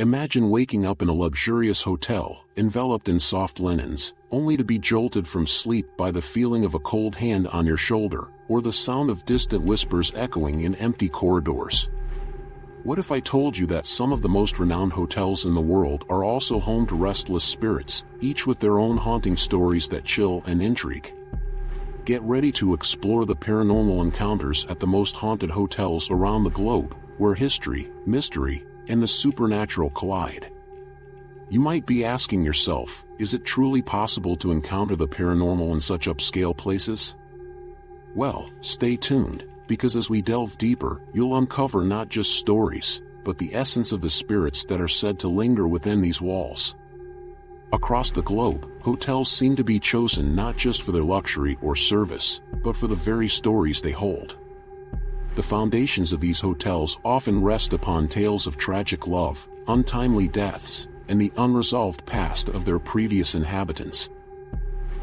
Imagine waking up in a luxurious hotel, enveloped in soft linens, only to be jolted from sleep by the feeling of a cold hand on your shoulder, or the sound of distant whispers echoing in empty corridors. What if I told you that some of the most renowned hotels in the world are also home to restless spirits, each with their own haunting stories that chill and intrigue? Get ready to explore the paranormal encounters at the most haunted hotels around the globe, where history, mystery, and the supernatural collide. You might be asking yourself, is it truly possible to encounter the paranormal in such upscale places? Well, stay tuned, because as we delve deeper, you'll uncover not just stories, but the essence of the spirits that are said to linger within these walls. Across the globe, hotels seem to be chosen not just for their luxury or service, but for the very stories they hold. The foundations of these hotels often rest upon tales of tragic love, untimely deaths, and the unresolved past of their previous inhabitants.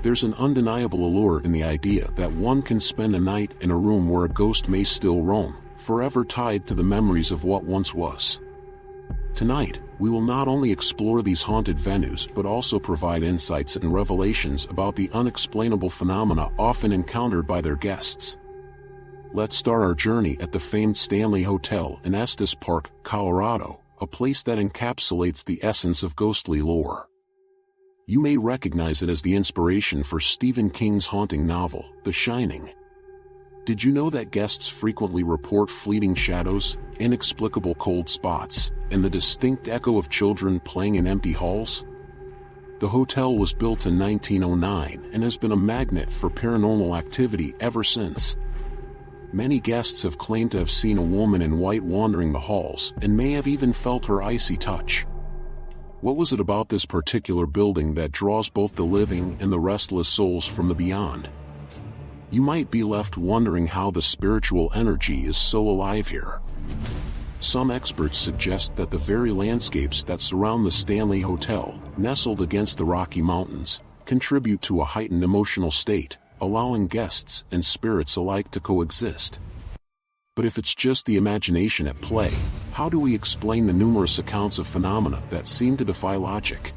There's an undeniable allure in the idea that one can spend a night in a room where a ghost may still roam, forever tied to the memories of what once was. Tonight, we will not only explore these haunted venues but also provide insights and revelations about the unexplainable phenomena often encountered by their guests. Let's start our journey at the famed Stanley Hotel in Estes Park, Colorado, a place that encapsulates the essence of ghostly lore. You may recognize it as the inspiration for Stephen King's haunting novel, The Shining. Did you know that guests frequently report fleeting shadows, inexplicable cold spots, and the distinct echo of children playing in empty halls? The hotel was built in 1909 and has been a magnet for paranormal activity ever since. Many guests have claimed to have seen a woman in white wandering the halls and may have even felt her icy touch. What was it about this particular building that draws both the living and the restless souls from the beyond? You might be left wondering how the spiritual energy is so alive here. Some experts suggest that the very landscapes that surround the Stanley Hotel, nestled against the Rocky Mountains, contribute to a heightened emotional state, allowing guests and spirits alike to coexist. But if it's just the imagination at play, how do we explain the numerous accounts of phenomena that seem to defy logic?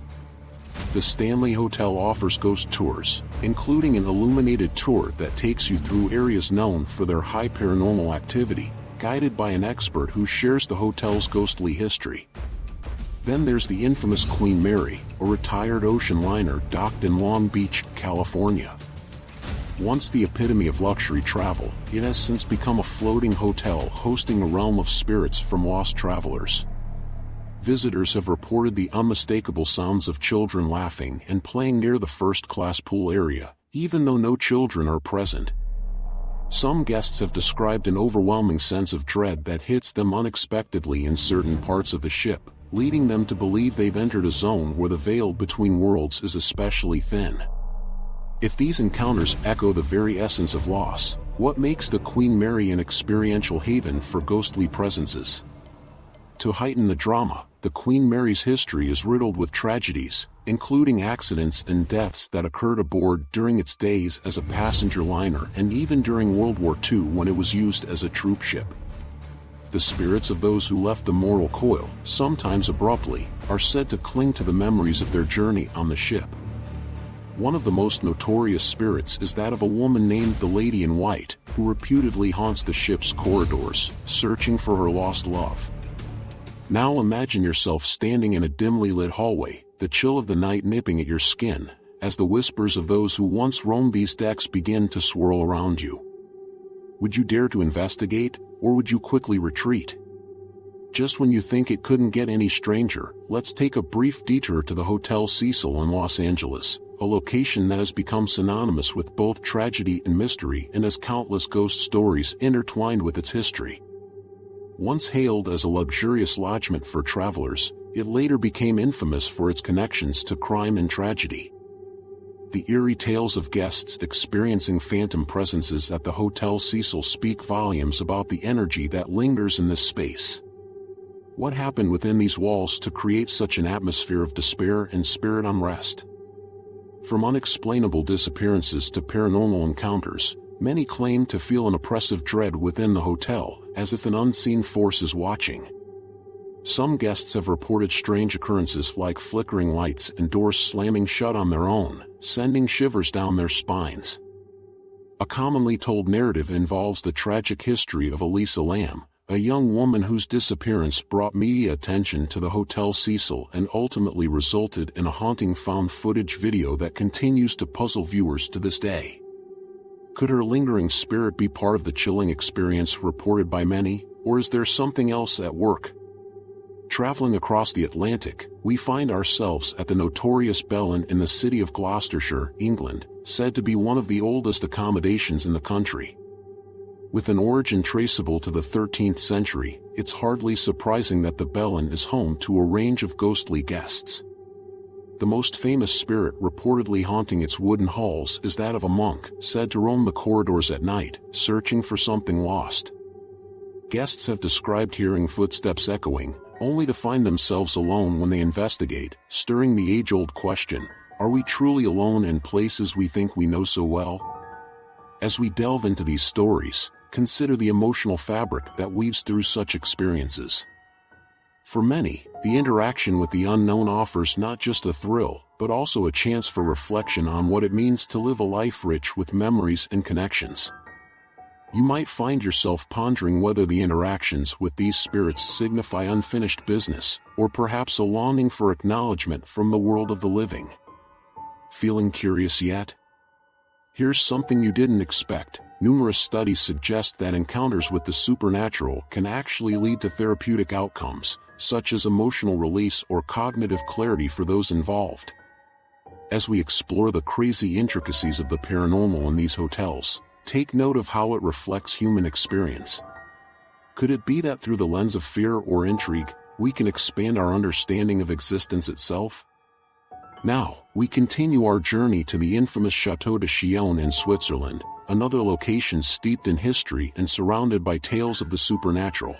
The Stanley Hotel offers ghost tours, including an illuminated tour that takes you through areas known for their high paranormal activity, guided by an expert who shares the hotel's ghostly history. Then there's the infamous Queen Mary, a retired ocean liner docked in Long Beach, California. Once the epitome of luxury travel, it has since become a floating hotel hosting a realm of spirits from lost travelers. Visitors have reported the unmistakable sounds of children laughing and playing near the first-class pool area, even though no children are present. Some guests have described an overwhelming sense of dread that hits them unexpectedly in certain parts of the ship, leading them to believe they've entered a zone where the veil between worlds is especially thin. If these encounters echo the very essence of loss, what makes the Queen Mary an experiential haven for ghostly presences? To heighten the drama, the Queen Mary's history is riddled with tragedies, including accidents and deaths that occurred aboard during its days as a passenger liner and even during World War II when it was used as a troop ship. The spirits of those who left the mortal coil, sometimes abruptly, are said to cling to the memories of their journey on the ship. One of the most notorious spirits is that of a woman named the Lady in White, who reputedly haunts the ship's corridors, searching for her lost love. Now imagine yourself standing in a dimly lit hallway, the chill of the night nipping at your skin, as the whispers of those who once roamed these decks begin to swirl around you. Would you dare to investigate, or would you quickly retreat? Just when you think it couldn't get any stranger, let's take a brief detour to the Hotel Cecil in Los Angeles, a location that has become synonymous with both tragedy and mystery and has countless ghost stories intertwined with its history. Once hailed as a luxurious lodgment for travelers, it later became infamous for its connections to crime and tragedy. The eerie tales of guests experiencing phantom presences at the Hotel Cecil speak volumes about the energy that lingers in this space. What happened within these walls to create such an atmosphere of despair and spirit unrest? From unexplainable disappearances to paranormal encounters, many claim to feel an oppressive dread within the hotel, as if an unseen force is watching. Some guests have reported strange occurrences like flickering lights and doors slamming shut on their own, sending shivers down their spines. A commonly told narrative involves the tragic history of Elisa Lamb, a young woman whose disappearance brought media attention to the Hotel Cecil and ultimately resulted in a haunting found footage video that continues to puzzle viewers to this day. Could her lingering spirit be part of the chilling experience reported by many, or is there something else at work? Traveling across the Atlantic, we find ourselves at the notorious Bell Inn in the city of Gloucestershire, England, said to be one of the oldest accommodations in the country. With an origin traceable to the 13th century, it's hardly surprising that the Bell Inn is home to a range of ghostly guests. The most famous spirit reportedly haunting its wooden halls is that of a monk, said to roam the corridors at night, searching for something lost. Guests have described hearing footsteps echoing, only to find themselves alone when they investigate, stirring the age-old question, are we truly alone in places we think we know so well? As we delve into these stories, consider the emotional fabric that weaves through such experiences. For many, the interaction with the unknown offers not just a thrill, but also a chance for reflection on what it means to live a life rich with memories and connections. You might find yourself pondering whether the interactions with these spirits signify unfinished business, or perhaps a longing for acknowledgement from the world of the living. Feeling curious yet? Here's something you didn't expect. Numerous studies suggest that encounters with the supernatural can actually lead to therapeutic outcomes, such as emotional release or cognitive clarity for those involved. As we explore the crazy intricacies of the paranormal in these hotels, take note of how it reflects human experience. Could it be that through the lens of fear or intrigue, we can expand our understanding of existence itself? Now, we continue our journey to the infamous Château de Chillon in Switzerland, another location steeped in history and surrounded by tales of the supernatural.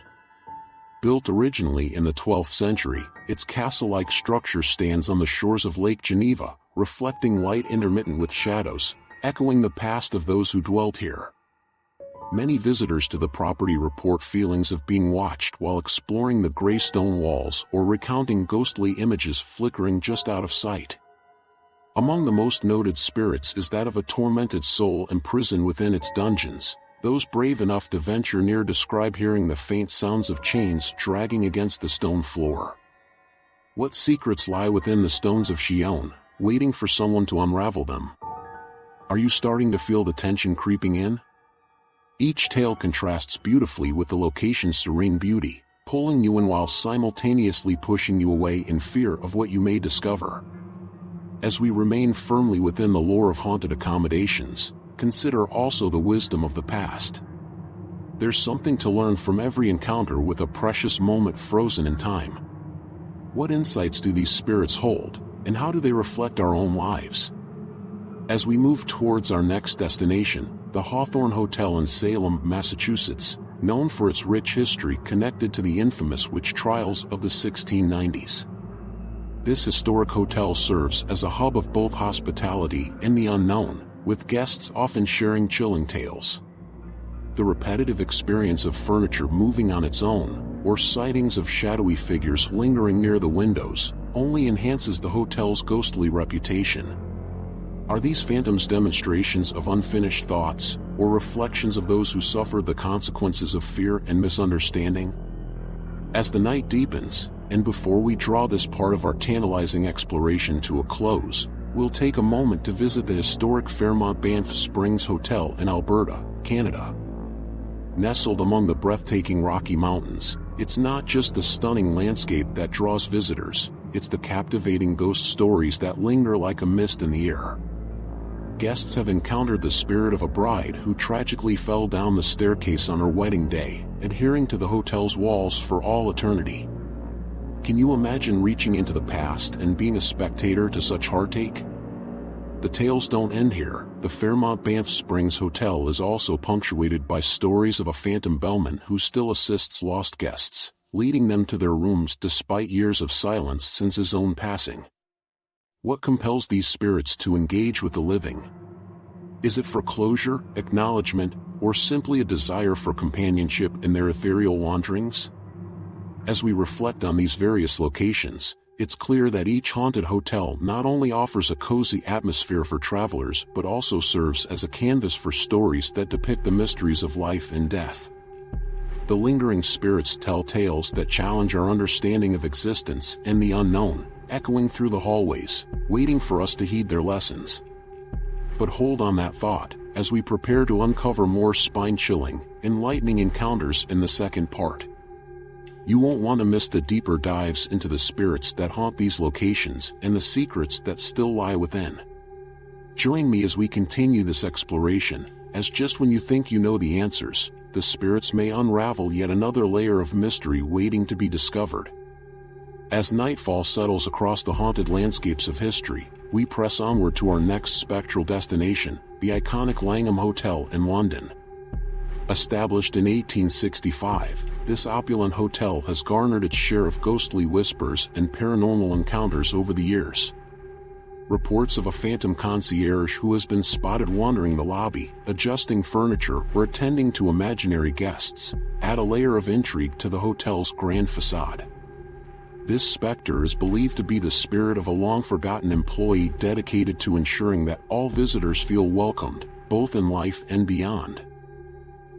Built originally in the 12th century, its castle-like structure stands on the shores of Lake Geneva, reflecting light intermittent with shadows, echoing the past of those who dwelt here. Many visitors to the property report feelings of being watched while exploring the gray stone walls or recounting ghostly images flickering just out of sight. Among the most noted spirits is that of a tormented soul imprisoned within its dungeons. Those brave enough to venture near describe hearing the faint sounds of chains dragging against the stone floor. What secrets lie within the stones of Chillon, waiting for someone to unravel them? Are you starting to feel the tension creeping in? Each tale contrasts beautifully with the location's serene beauty, pulling you in while simultaneously pushing you away in fear of what you may discover. As we remain firmly within the lore of haunted accommodations, consider also the wisdom of the past. There's something to learn from every encounter with a precious moment frozen in time. What insights do these spirits hold, and how do they reflect our own lives? As we move towards our next destination, the Hawthorne Hotel in Salem, Massachusetts, known for its rich history connected to the infamous witch trials of the 1690s. This historic hotel serves as a hub of both hospitality and the unknown, with guests often sharing chilling tales. The repetitive experience of furniture moving on its own, or sightings of shadowy figures lingering near the windows, only enhances the hotel's ghostly reputation. Are these phantoms demonstrations of unfinished thoughts, or reflections of those who suffered the consequences of fear and misunderstanding? As the night deepens, and before we draw this part of our tantalizing exploration to a close, we'll take a moment to visit the historic Fairmont Banff Springs Hotel in Alberta, Canada. Nestled among the breathtaking Rocky Mountains, it's not just the stunning landscape that draws visitors, it's the captivating ghost stories that linger like a mist in the air. Guests have encountered the spirit of a bride who tragically fell down the staircase on her wedding day, adhering to the hotel's walls for all eternity. Can you imagine reaching into the past and being a spectator to such heartache? The tales don't end here. The Fairmont Banff Springs Hotel is also punctuated by stories of a phantom bellman who still assists lost guests, leading them to their rooms despite years of silence since his own passing. What compels these spirits to engage with the living? Is it for closure, acknowledgement, or simply a desire for companionship in their ethereal wanderings? As we reflect on these various locations, it's clear that each haunted hotel not only offers a cozy atmosphere for travelers but also serves as a canvas for stories that depict the mysteries of life and death. The lingering spirits tell tales that challenge our understanding of existence and the unknown, echoing through the hallways, waiting for us to heed their lessons. But hold on that thought, as we prepare to uncover more spine-chilling, enlightening encounters in the second part. You won't want to miss the deeper dives into the spirits that haunt these locations and the secrets that still lie within. Join me as we continue this exploration, as just when you think you know the answers, the spirits may unravel yet another layer of mystery waiting to be discovered. As nightfall settles across the haunted landscapes of history, we press onward to our next spectral destination, the iconic Langham Hotel in London. Established in 1865, this opulent hotel has garnered its share of ghostly whispers and paranormal encounters over the years. Reports of a phantom concierge who has been spotted wandering the lobby, adjusting furniture or attending to imaginary guests, add a layer of intrigue to the hotel's grand facade. This specter is believed to be the spirit of a long-forgotten employee dedicated to ensuring that all visitors feel welcomed, both in life and beyond.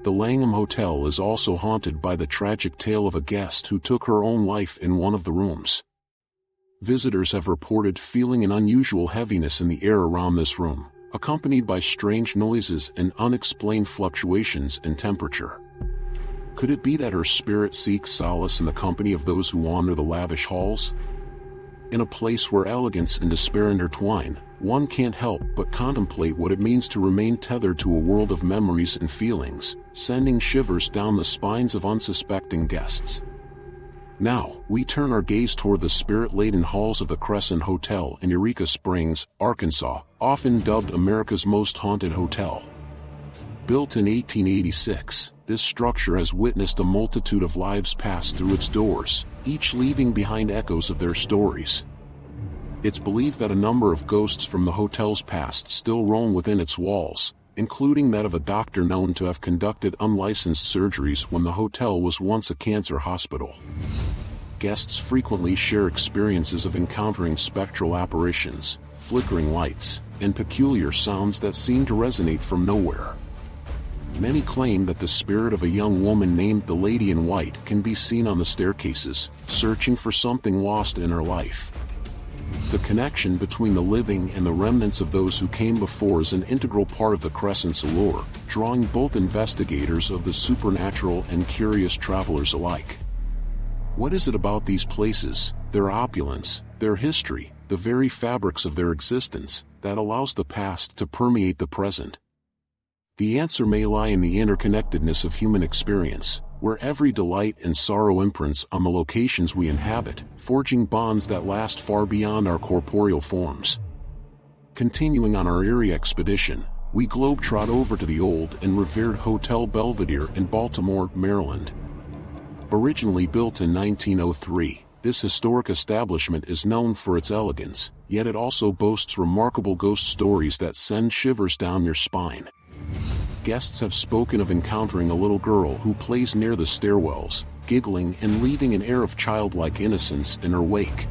The Langham Hotel is also haunted by the tragic tale of a guest who took her own life in one of the rooms. Visitors have reported feeling an unusual heaviness in the air around this room, accompanied by strange noises and unexplained fluctuations in temperature. Could it be that her spirit seeks solace in the company of those who wander the lavish halls? In a place where elegance and despair intertwine, one can't help but contemplate what it means to remain tethered to a world of memories and feelings, sending shivers down the spines of unsuspecting guests. Now, we turn our gaze toward the spirit-laden halls of the Crescent Hotel in Eureka Springs, Arkansas, often dubbed America's most haunted hotel. Built in 1886, this structure has witnessed a multitude of lives pass through its doors, each leaving behind echoes of their stories. It's believed that a number of ghosts from the hotel's past still roam within its walls, including that of a doctor known to have conducted unlicensed surgeries when the hotel was once a cancer hospital. Guests frequently share experiences of encountering spectral apparitions, flickering lights, and peculiar sounds that seem to resonate from nowhere. Many claim that the spirit of a young woman named the Lady in White can be seen on the staircases, searching for something lost in her life. The connection between the living and the remnants of those who came before is an integral part of the Crescent's allure, drawing both investigators of the supernatural and curious travelers alike. What is it about these places, their opulence, their history, the very fabrics of their existence, that allows the past to permeate the present? The answer may lie in the interconnectedness of human experience, where every delight and sorrow imprints on the locations we inhabit, forging bonds that last far beyond our corporeal forms. Continuing on our Eerie expedition, we globetrot over to the old and revered Hotel Belvedere in Baltimore, Maryland. Originally built in 1903, this historic establishment is known for its elegance, yet it also boasts remarkable ghost stories that send shivers down your spine. Guests have spoken of encountering a little girl who plays near the stairwells, giggling and leaving an air of childlike innocence in her wake.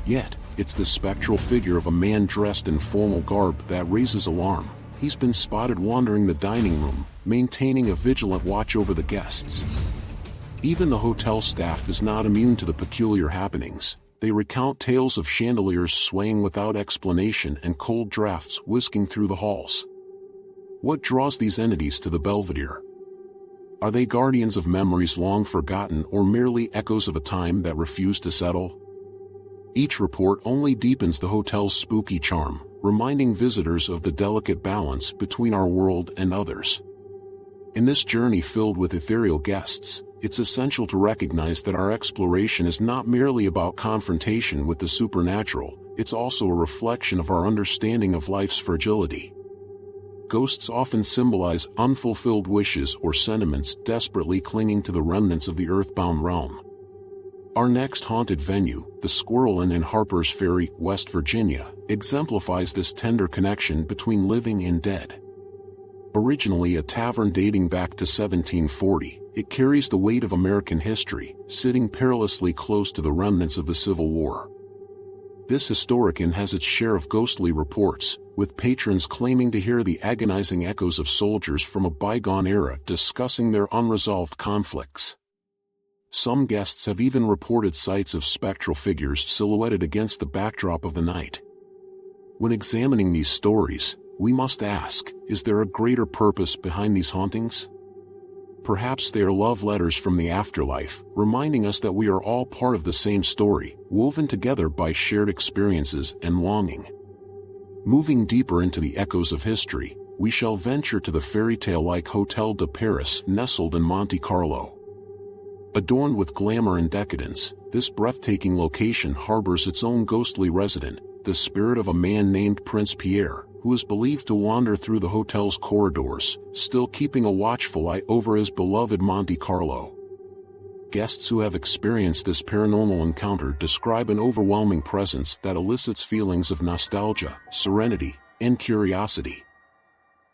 Yet, it's the spectral figure of a man dressed in formal garb that raises alarm. He's been spotted wandering the dining room, maintaining a vigilant watch over the guests. Even the hotel staff is not immune to the peculiar happenings. They recount tales of chandeliers swaying without explanation and cold drafts whisking through the halls. What draws these entities to the Belvedere? Are they guardians of memories long forgotten or merely echoes of a time that refused to settle? Each report only deepens the hotel's spooky charm, reminding visitors of the delicate balance between our world and others. In this journey filled with ethereal guests, it's essential to recognize that our exploration is not merely about confrontation with the supernatural, it's also a reflection of our understanding of life's fragility. Ghosts often symbolize unfulfilled wishes or sentiments desperately clinging to the remnants of the earthbound realm. Our next haunted venue, the Squirrel Inn in Harper's Ferry, West Virginia, exemplifies this tender connection between living and dead. Originally a tavern dating back to 1740, It carries the weight of American history, sitting perilously close to the remnants of the Civil War. This historic inn has its share of ghostly reports, with patrons claiming to hear the agonizing echoes of soldiers from a bygone era discussing their unresolved conflicts. Some guests have even reported sights of spectral figures silhouetted against the backdrop of the night. When examining these stories, we must ask, is there a greater purpose behind these hauntings? Perhaps they are love letters from the afterlife, reminding us that we are all part of the same story, woven together by shared experiences and longing. Moving deeper into the echoes of history, we shall venture to the fairy tale-like Hotel de Paris nestled in Monte Carlo. Adorned with glamour and decadence, this breathtaking location harbors its own ghostly resident, the spirit of a man named Prince Pierre, who is believed to wander through the hotel's corridors, still keeping a watchful eye over his beloved Monte Carlo. Guests who have experienced this paranormal encounter describe an overwhelming presence that elicits feelings of nostalgia, serenity, and curiosity.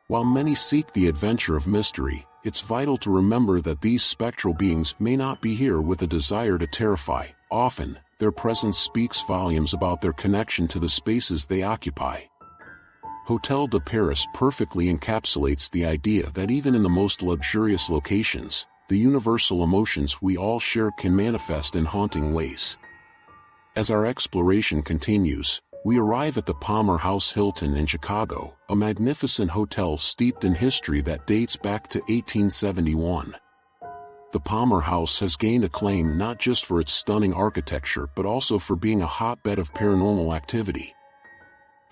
While many seek the adventure of mystery, it's vital to remember that these spectral beings may not be here with a desire to terrify. Often, their presence speaks volumes about their connection to the spaces they occupy. Hotel de Paris perfectly encapsulates the idea that even in the most luxurious locations, the universal emotions we all share can manifest in haunting ways. As our exploration continues, we arrive at the Palmer House Hilton in Chicago, a magnificent hotel steeped in history that dates back to 1871. The Palmer House has gained acclaim not just for its stunning architecture but also for being a hotbed of paranormal activity.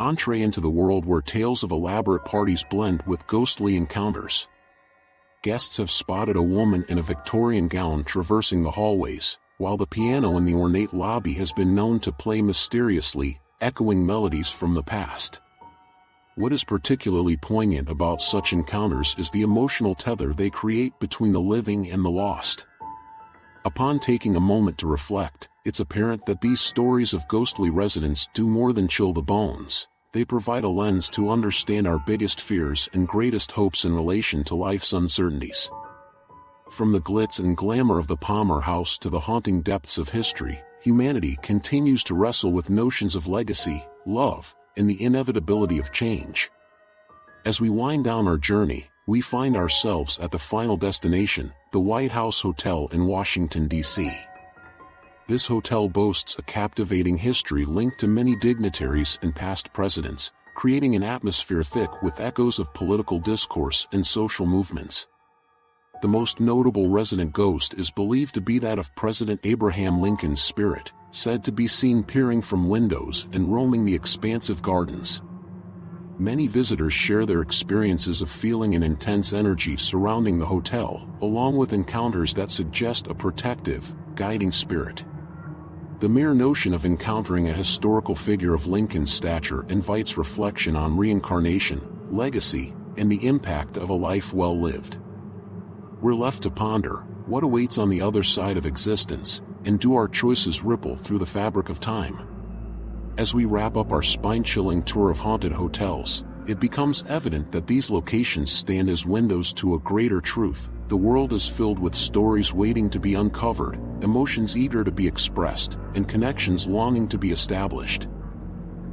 Entree into the world where tales of elaborate parties blend with ghostly encounters. Guests have spotted a woman in a Victorian gown traversing the hallways, while the piano in the ornate lobby has been known to play mysteriously, echoing melodies from the past. What is particularly poignant about such encounters is the emotional tether they create between the living and the lost. Upon taking a moment to reflect, it's apparent that these stories of ghostly residents do more than chill the bones. They provide a lens to understand our biggest fears and greatest hopes in relation to life's uncertainties. From the glitz and glamour of the Palmer House to the haunting depths of history, humanity continues to wrestle with notions of legacy, love, and the inevitability of change. As we wind down our journey, we find ourselves at the final destination, the White House Hotel in Washington, D.C. This hotel boasts a captivating history linked to many dignitaries and past presidents, creating an atmosphere thick with echoes of political discourse and social movements. The most notable resident ghost is believed to be that of President Abraham Lincoln's spirit, said to be seen peering from windows and roaming the expansive gardens. Many visitors share their experiences of feeling an intense energy surrounding the hotel, along with encounters that suggest a protective, guiding spirit. The mere notion of encountering a historical figure of Lincoln's stature invites reflection on reincarnation, legacy, and the impact of a life well lived. We're left to ponder, what awaits on the other side of existence, and do our choices ripple through the fabric of time? As we wrap up our spine-chilling tour of haunted hotels, it becomes evident that these locations stand as windows to a greater truth. The world is filled with stories waiting to be uncovered, emotions eager to be expressed, and connections longing to be established.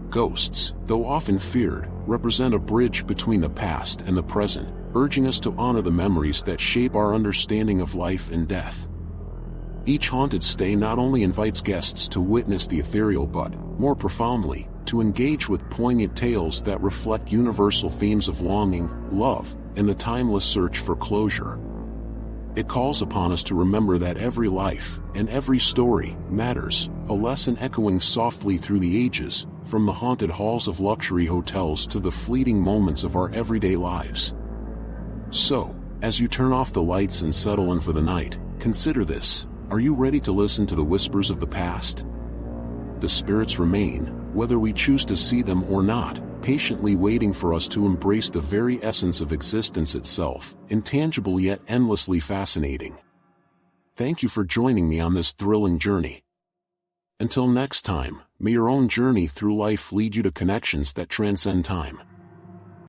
Ghosts, though often feared, represent a bridge between the past and the present, urging us to honor the memories that shape our understanding of life and death. Each haunted stay not only invites guests to witness the ethereal but, more profoundly, to engage with poignant tales that reflect universal themes of longing, love, and the timeless search for closure. It calls upon us to remember that every life, and every story, matters, a lesson echoing softly through the ages, from the haunted halls of luxury hotels to the fleeting moments of our everyday lives. So, as you turn off the lights and settle in for the night, consider this: are you ready to listen to the whispers of the past? The spirits remain, whether we choose to see them or not, patiently waiting for us to embrace the very essence of existence itself, intangible yet endlessly fascinating. Thank you for joining me on this thrilling journey. Until next time, may your own journey through life lead you to connections that transcend time.